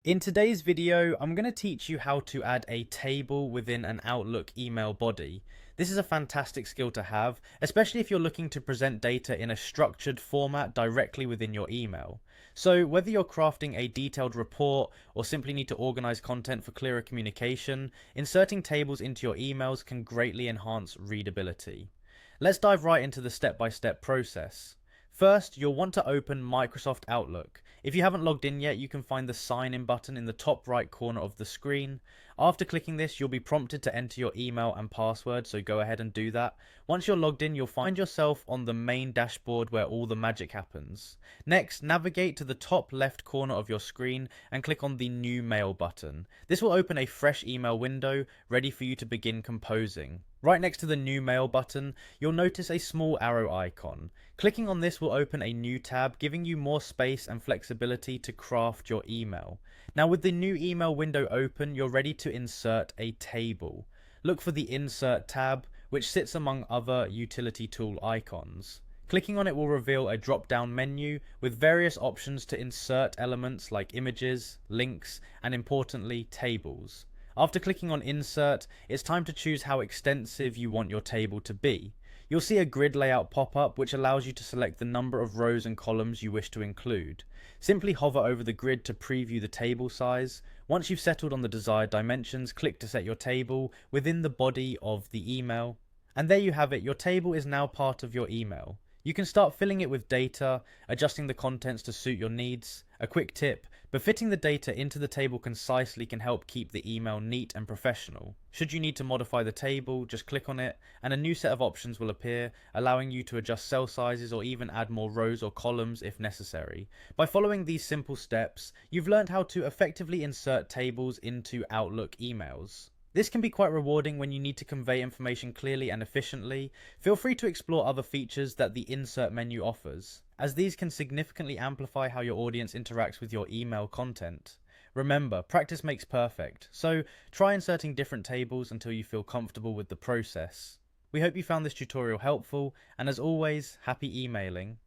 In today's video, I'm going to teach you how to add a table within an Outlook email body. This is a fantastic skill to have, especially if you're looking to present data in a structured format directly within your email. So whether you're crafting a detailed report or simply need to organize content for clearer communication, inserting tables into your emails can greatly enhance readability. Let's dive right into the step-by-step process. First, you'll want to open Microsoft Outlook. If you haven't logged in yet, you can find the sign in button in the top right corner of the screen. After clicking this, you'll be prompted to enter your email and password, so go ahead and do that. Once you're logged in, you'll find yourself on the main dashboard where all the magic happens. Next, navigate to the top left corner of your screen and click on the New Mail button. This will open a fresh email window ready for you to begin composing. Right next to the New Mail button, you'll notice a small arrow icon. Clicking on this will open a new tab, giving you more space and flexibility to craft your email. Now with the new email window open, you're ready to insert a table. Look for the Insert tab, which sits among other utility tool icons. Clicking on it will reveal a drop-down menu with various options to insert elements like images, links, and importantly, tables. After clicking on Insert, it's time to choose how extensive you want your table to be. You'll see a grid layout pop up which allows you to select the number of rows and columns you wish to include. Simply hover over the grid to preview the table size. Once you've settled on the desired dimensions, click to set your table within the body of the email. And there you have it, your table is now part of your email. You can start filling it with data, adjusting the contents to suit your needs. A quick tip, but fitting the data into the table concisely can help keep the email neat and professional. Should you need to modify the table, just click on it and a new set of options will appear, allowing you to adjust cell sizes or even add more rows or columns if necessary. By following these simple steps, you've learned how to effectively insert tables into Outlook emails. This can be quite rewarding when you need to convey information clearly and efficiently. Feel free to explore other features that the Insert menu offers, as these can significantly amplify how your audience interacts with your email content. Remember, practice makes perfect, so try inserting different tables until you feel comfortable with the process. We hope you found this tutorial helpful, and as always, happy emailing.